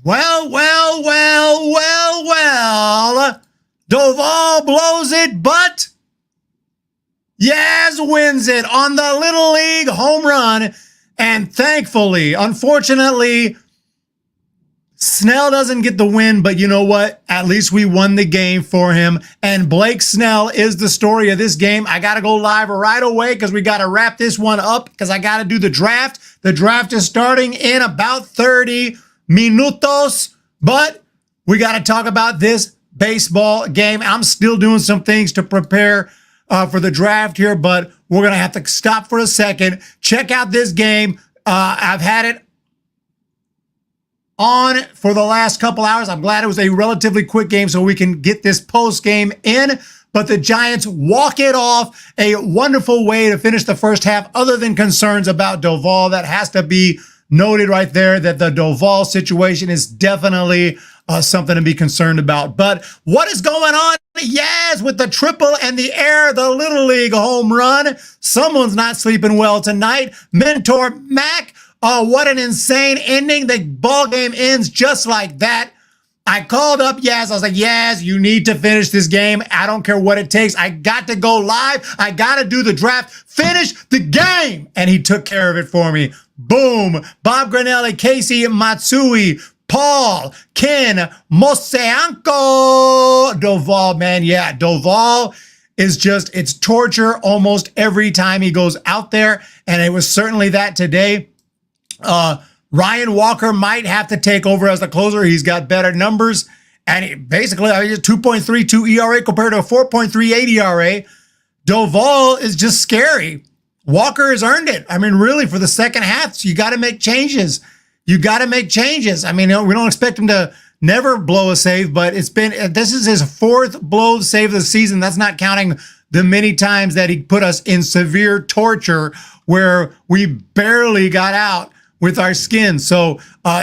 Well. Doval blows it, but Yaz wins it on the Little League home run. And thankfully, unfortunately, Snell doesn't get the win, but you know what? At least we won the game for him. And Blake Snell is the story of this game. I got to go live right away because we got to wrap this one up because I got to do the draft. The draft is starting in about 30 minutos, but we got to talk about this baseball game. I'm still doing some things to prepare for the draft here, but we're going to have to stop for a second. Check out this game. I've had it on for the last couple hours. I'm glad it was a relatively quick game so we can get this post game in, but the Giants walk it off. A wonderful way to finish the first half other than concerns about Doval. That has to be noted right there, that the Doval situation is definitely something to be concerned about. But what is going on? Yes, with the triple and the air, the Little League home run. Someone's not sleeping well tonight. Mentor Mac. Oh, what an insane ending. The ball game ends just like that. I called up Yaz. I was like, Yaz, you need to finish this game. I don't care what it takes. I got to go live. I got to do the draft. Finish the game. And he took care of it for me. Boom. Bob Granelli, Casey Matsui, Paul, Ken, Moseanko, Doval, man. Yeah, Doval is just, it's torture almost every time he goes out there. And it was certainly that today. Ryan Walker might have to take over as the closer. He's got better numbers. And he basically, I mean, 2.32 ERA compared to a 4.38 ERA. Doval is just scary. Walker has earned it. I mean, really, for the second half, so you got to make changes. You got to make changes. I mean, we don't expect him to never blow a save, but this is his fourth blow save of the season. That's not counting the many times that he put us in severe torture where we barely got out with our skin. So 3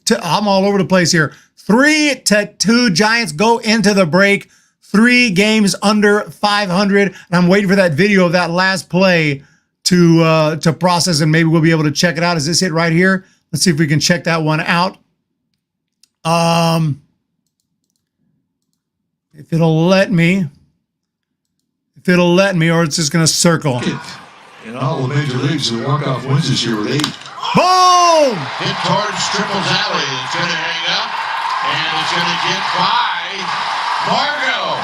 to, I'm all over the place here. 3-2 Giants go into the break. 3 games under 500. And I'm waiting for that video of that last play to process, and maybe we'll be able to check it out. Is this it right here? Let's see if we can check that one out. If it'll let me, or it's just going to circle. In all the major leagues, the walk-off wins this year with 8. Boom! Hit towards Triple's alley. It's going to hang up, and it's going to get by Margot.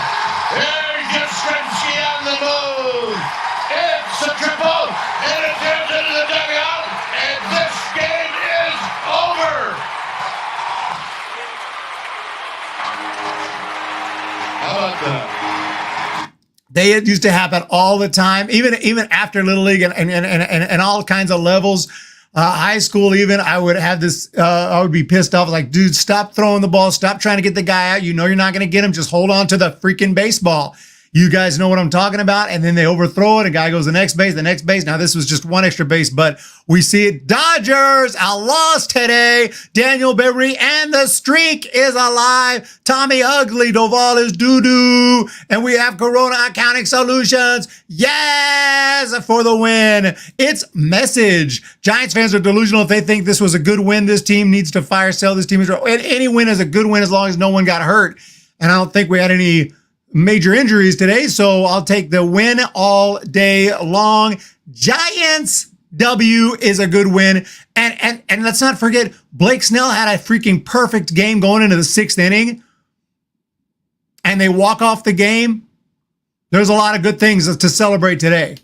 There's Yastrzemski on the move. It's a triple, and it goes into the dugout, and this game is over. How about that? They used to happen all the time, even after Little League and all kinds of levels. High school even, I would have this, I would be pissed off. Like, dude, stop throwing the ball. Stop trying to get the guy out. You know you're not going to get him. Just hold on to the freaking baseball. You guys know what I'm talking about. And then they overthrow it. A guy goes the next base. Now, this was just one extra base, but we see it. Dodgers, a loss today. Daniel Berry, and the streak is alive. Tommy Ugly, Doval is doo-doo. And we have Corona Accounting Solutions. Yes, for the win. It's message. Giants fans are delusional if they think this was a good win. This team needs to fire sell. This team is, any win is a good win as long as no one got hurt. And I don't think we had any major injuries today, so I'll take the win all day long. Giants W is a good win. And let's not forget, Blake Snell had a freaking perfect game going into the 6th inning. And they walk off the game. There's a lot of good things to celebrate today.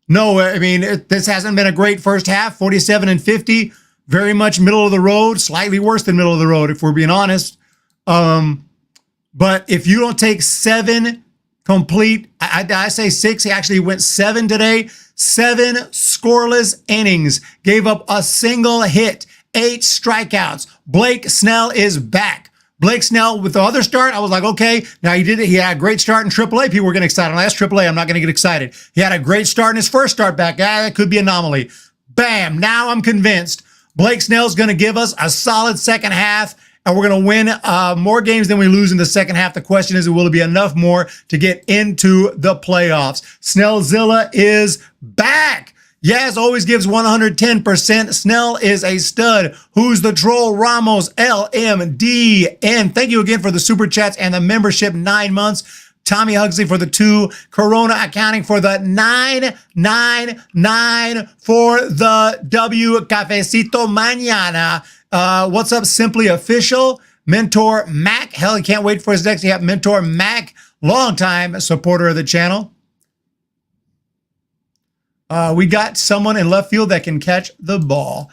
No, I mean, this hasn't been a great first half. 47-50, very much middle of the road, slightly worse than middle of the road, if we're being honest. But if you don't take 7 complete, I say 6, he actually went 7 today, 7 scoreless innings, gave up a single hit, 8 strikeouts. Blake Snell is back. Blake Snell with the other start, I was like, okay, now he did it. He had a great start in AAA. People were getting excited. Last AAA, I'm not going to get excited. He had a great start in his first start back. That could be an anomaly. Bam, now I'm convinced. Blake Snell's going to give us a solid second half. And we're going to win more games than we lose in the second half. The question is, will it be enough more to get into the playoffs? Snellzilla is back. Yaz always gives 110%. Snell is a stud. Who's the troll? Ramos, LMDN. Thank you again for the super chats and the membership, 9 months. Tommy Huxley for the 2. Corona Accounting for the 999 for the W. Cafecito Mañana. What's up, Simply Official? Mentor Mac. Hell, he can't wait for his next. Yeah, Mentor Mac, longtime supporter of the channel. We got someone in left field that can catch the ball.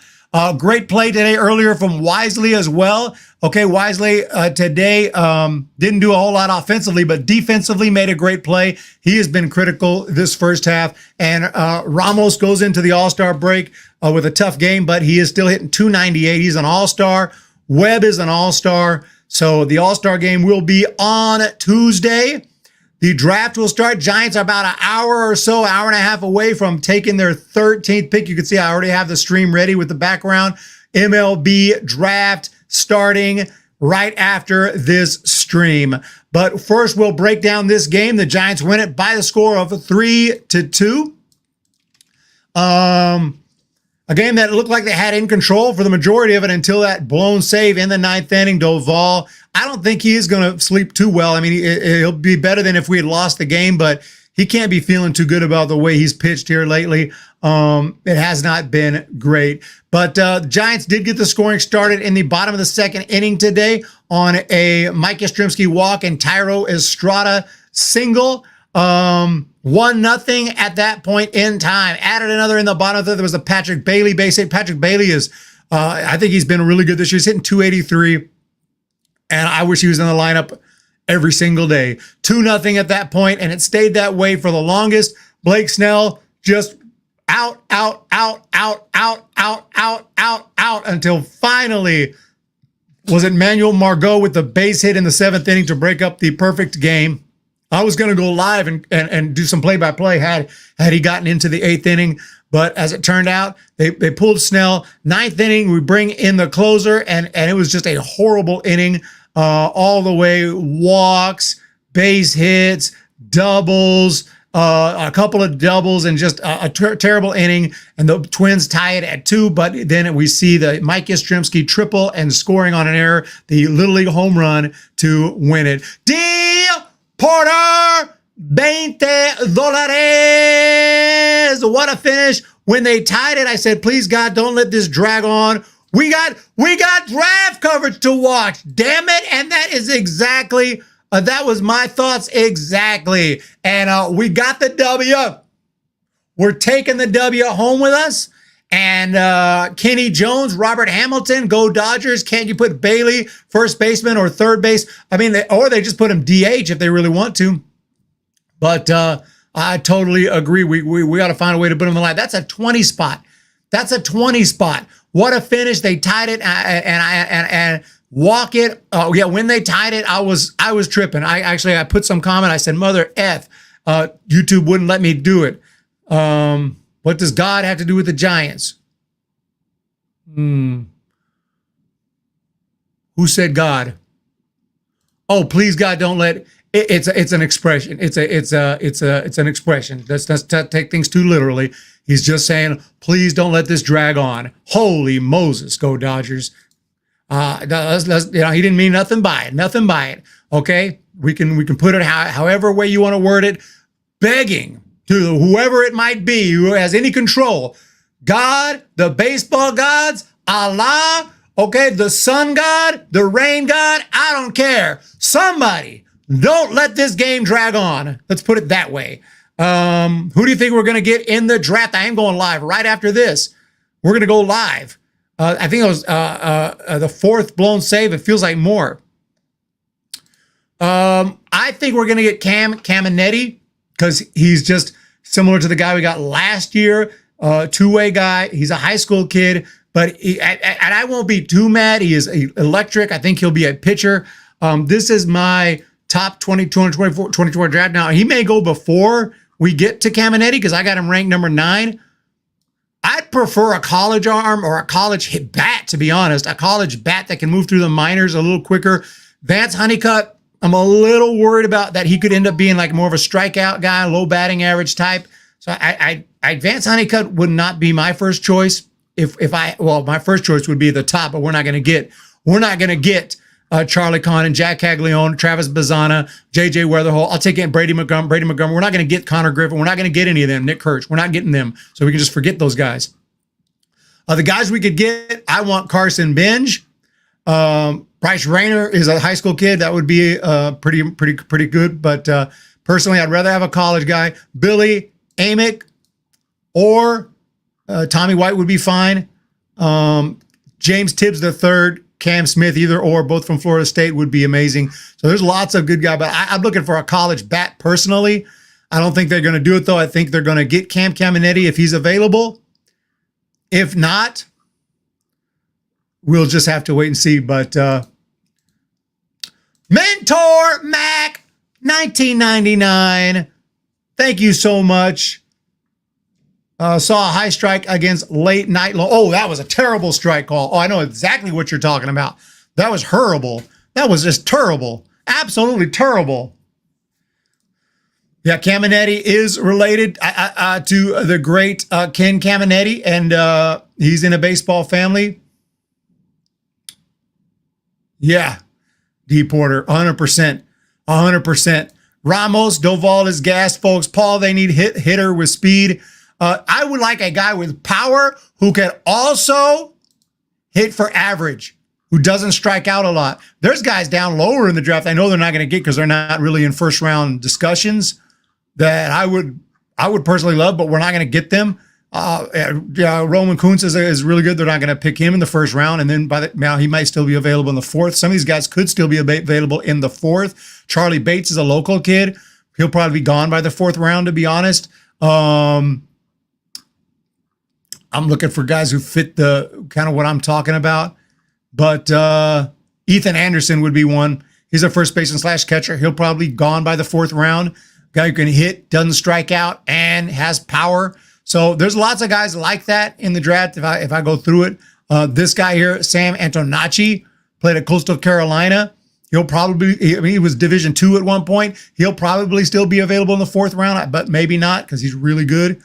Great play today earlier from Wisely as well. Okay, Wisely today didn't do a whole lot offensively, but defensively made a great play. He has been critical this first half. And Ramos goes into the All-Star break with a tough game, but he is still hitting 298. He's an All-Star. Webb is an All-Star. So the All-Star game will be on Tuesday. The draft will start. Giants are about an hour or so, hour and a half away from taking their 13th pick. You can see I already have the stream ready with the background. MLB draft starting right after this stream. But first, we'll break down this game. The Giants win it by the score of 3-2. A game that looked like they had in control for the majority of it until that blown save in the 9th inning. Doval, I don't think he is going to sleep too well. I mean, it'll be better than if we had lost the game, but he can't be feeling too good about the way he's pitched here lately. It has not been great. But the Giants did get the scoring started in the bottom of the 2nd inning today on a Mike Yastrzemski walk and Tyro Estrada single. 1-0 at that point in time. Added another in the bottom of the 3rd. There was a Patrick Bailey base hit. Patrick Bailey is, I think he's been really good this year. He's hitting 283. And I wish he was in the lineup every single day. 2-0 at that point, and it stayed that way for the longest. Blake Snell just out until finally, was it Manuel Margot with the base hit in the 7th inning to break up the perfect game. I was going to go live and do some play-by-play had he gotten into the 8th inning. But as it turned out, they pulled Snell. 9th inning, we bring in the closer, and it was just a horrible inning all the way. Walks, base hits, doubles, a couple of doubles, and just a terrible inning. And the Twins tie it at 2, but then we see the Mike Yastrzemski triple and scoring on an error, the Little League home run to win it. Porter, $20. What a finish. When they tied it, I said, please, God, don't let this drag on. We got draft coverage to watch. Damn it. And that is exactly, that was my thoughts exactly. And we got the W. We're taking the W home with us. And Kenny Jones, Robert Hamilton, go Dodgers. Can't you put Bailey first baseman or third base? I mean, or they just put him DH if they really want to. But I totally agree. We got to find a way to put him in the line. That's a 20 spot. That's a 20 spot. What a finish. They tied it and walk it. Oh yeah, when they tied it, I was tripping. I put some comment. I said, Mother F, YouTube wouldn't let me do it. What does God have to do with the Giants? Who said God? Oh, please, God, don't let. It's an expression. It's an expression. Let's take things too literally. He's just saying, please don't let this drag on. Holy Moses, go Dodgers. He didn't mean nothing by it. Nothing by it. Okay, we can put it however way you want to word it. Begging to whoever it might be who has any control, God, the baseball gods, Allah, okay, the sun god, the rain god, I don't care. Somebody, don't let this game drag on. Let's put it that way. Who do you think we're going to get in the draft? I am going live right after this. We're going to go live. I think it was the 4th blown save. It feels like more. I think we're going to get Caminetti, because he's just similar to the guy we got last year, two-way guy. He's a high school kid, but and I won't be too mad. He is electric. I think he'll be a pitcher. This is my top 24 draft. Now, he may go before we get to Caminetti because I got him ranked number 9. I'd prefer a college arm or a college bat, to be honest, a college bat that can move through the minors a little quicker. Vance Honeycutt, I'm a little worried about that he could end up being like more of a strikeout guy, low batting average type. So I Advanced Honeycutt would not be my first choice. My first choice would be the top, but we're not going to get Charlie Conn and Jack Caglione, Travis Bazzana, JJ Weatherhole. I'll take in Brady Montgomery. We're not going to get Connor Griffin. We're not going to get any of them. Nick Kirch. We're not getting them. So we can just forget those guys. The guys we could get, I want Carson Benj. Bryce Rayner is a high school kid. That would be pretty good. But personally, I'd rather have a college guy. Billy Amick or Tommy White would be fine. James Tibbs III, Cam Smith, either or, both from Florida State would be amazing. So there's lots of good guys, but I'm looking for a college bat personally. I don't think they're going to do it, though. I think they're going to get Cam Caminetti if he's available. If not, we'll just have to wait and see. But Mentor Mac 1999, thank you so much. Saw a high strike against Late Night Low. Oh, that was a terrible strike call. Oh, I know exactly what you're talking about. That was horrible. That was just terrible. Absolutely terrible. Yeah, Caminetti is related to the great Ken Caminetti, and he's in a baseball family. Yeah, D. Porter, 100%. 100%. Ramos, Doval is gassed, folks. Paul, they need hitter with speed. I would like a guy with power who can also hit for average, who doesn't strike out a lot. There's guys down lower in the draft I know they're not going to get because they're not really in first round discussions that I would personally love, but we're not going to get them. Roman Kuntz is really good. They're not going to pick him in the first round, and then now he might still be available in the fourth. Some of these guys could still be available in the fourth. Charlie Bates is a local kid. He'll probably be gone by the fourth round, to be honest. I'm looking for guys who fit the kind of what I'm talking about. But Ethan Anderson would be one. He's a first baseman / catcher. He'll probably be gone by the fourth round. Guy who can hit, doesn't strike out, and has power. So there's lots of guys like that in the draft if I go through it. This guy here, Sam Antonacci, played at Coastal Carolina. He'll probably, he was Division II at one point. He'll probably still be available in the fourth round, but maybe not because he's really good.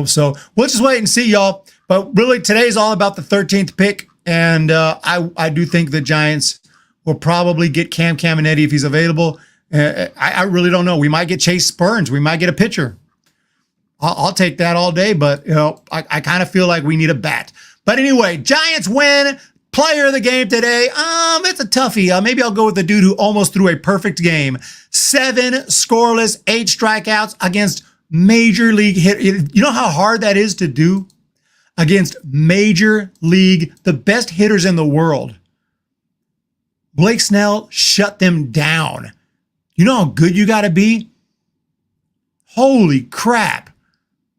So we'll just wait and see, y'all. But really, today's all about the 13th pick, and I do think the Giants will probably get Cam Caminetti if he's available. I really don't know. We might get Chase Burns. We might get a pitcher. I'll take that all day, but I kind of feel like we need a bat. But anyway, Giants win. Player of the game today. It's a toughie. Maybe I'll go with the dude who almost threw a perfect game. 7 scoreless, 8 strikeouts against major league hit. You know how hard that is to do against major league, the best hitters in the world. Blake Snell shut them down. You know how good you got to be? Holy crap.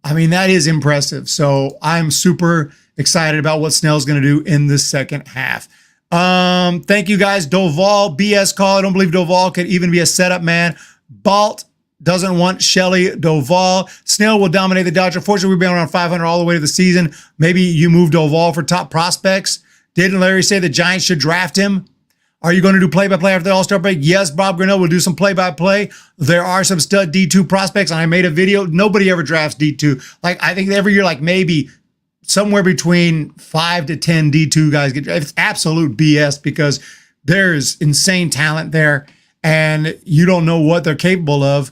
I mean, that is impressive. So I'm super excited about what Snell's going to do in the second half. Thank you guys. Doval, BS call. I don't believe Doval could even be a setup man. Balt doesn't want Shelly Doval. Snell will dominate the Dodgers. Fortunately, we've been around 500 all the way to the season. Maybe you move Doval for top prospects. Didn't Larry say the Giants should draft him? Are you going to do play-by-play after the All-Star break? Yes, Bob Grinnell will do some play-by-play. There are some stud D2 prospects, and I made a video. Nobody ever drafts D2. Like, I think every year, like maybe somewhere between 5 to 10 D2 guys get drafted. It's absolute BS because there's insane talent there, and you don't know what they're capable of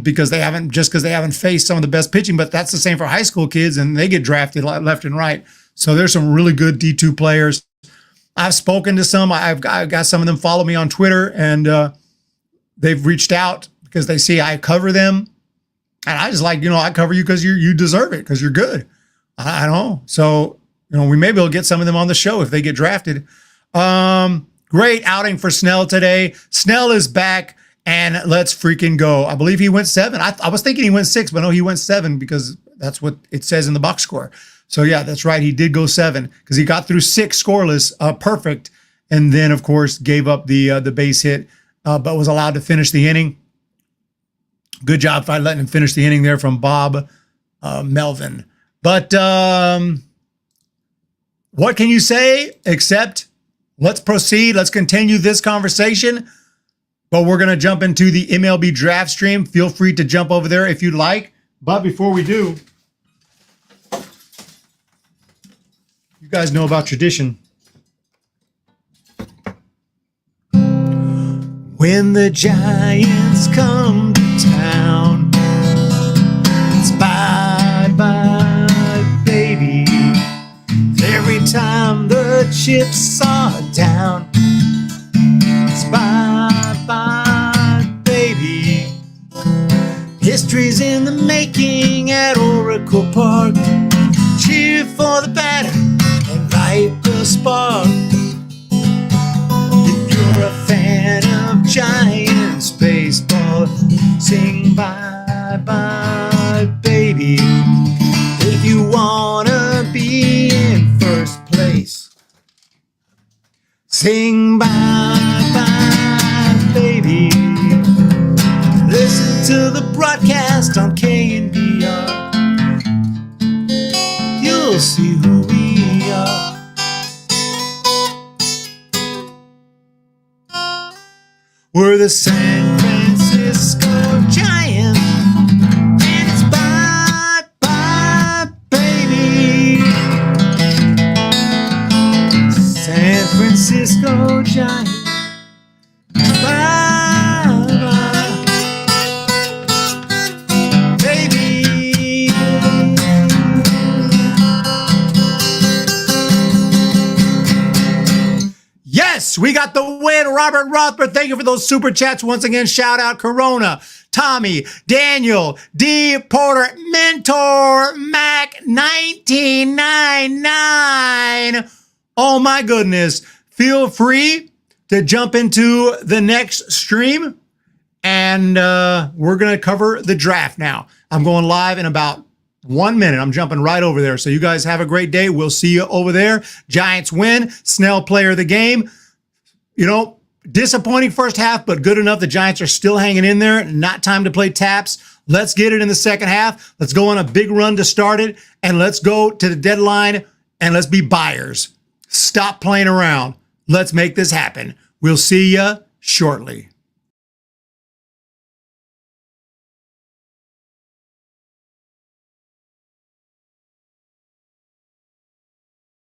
because they haven't faced some of the best pitching. But that's the same for high school kids, and they get drafted left and right. So there's some really good D2 players. I've spoken to some. I've got some of them follow me on Twitter, and they've reached out because they see I cover them. And I just like, I cover you because you deserve it, because you're good. I don't know. So, we maybe will get some of them on the show if they get drafted. Great outing for Snell today. Snell is back, and let's freaking go. I believe he went 7. I was thinking he went 6, but no, he went 7 because that's what it says in the box score. So yeah, that's right. He did go 7 because he got through 6 scoreless, perfect, and then of course gave up the base hit, but was allowed to finish the inning. Good job by letting him finish the inning there from Bob Melvin. But what can you say except let's proceed. Let's continue this conversation. But we're going to jump into the MLB draft stream. Feel free to jump over there if you'd like. But before we do, you guys know about tradition. When the Giants come to town, it's bye-bye, baby. Every time the chips are down, it's bye-bye, baby. History's in the making at Oracle Park. Cheer for the batter and light the spark. If you're a fan of Giants baseball, sing bye-bye, baby. If you wanna be in first place, sing bye-bye, baby. Listen to the broadcast on KNBR. You'll see who we are. We're the San Francisco Giants, and it's bye-bye, baby. San Francisco Giants, bye-bye, baby. Yes, we got the win. Robert Rothberg, thank you for those super chats. Once again, shout out Corona, Tommy, Daniel, D. Porter, Mentor, Mac, 1999. Oh my goodness. Feel free to jump into the next stream, and we're going to cover the draft now. I'm going live in about 1 minute. I'm jumping right over there. So you guys have a great day. We'll see you over there. Giants win. Snell player of the game. You know, disappointing first half, but good enough. The Giants are still hanging in there. Not time to play taps. Let's get it in the second half. Let's go on a big run to start it, and let's go to the deadline, and let's be buyers. Stop playing around. Let's make this happen. We'll see you shortly.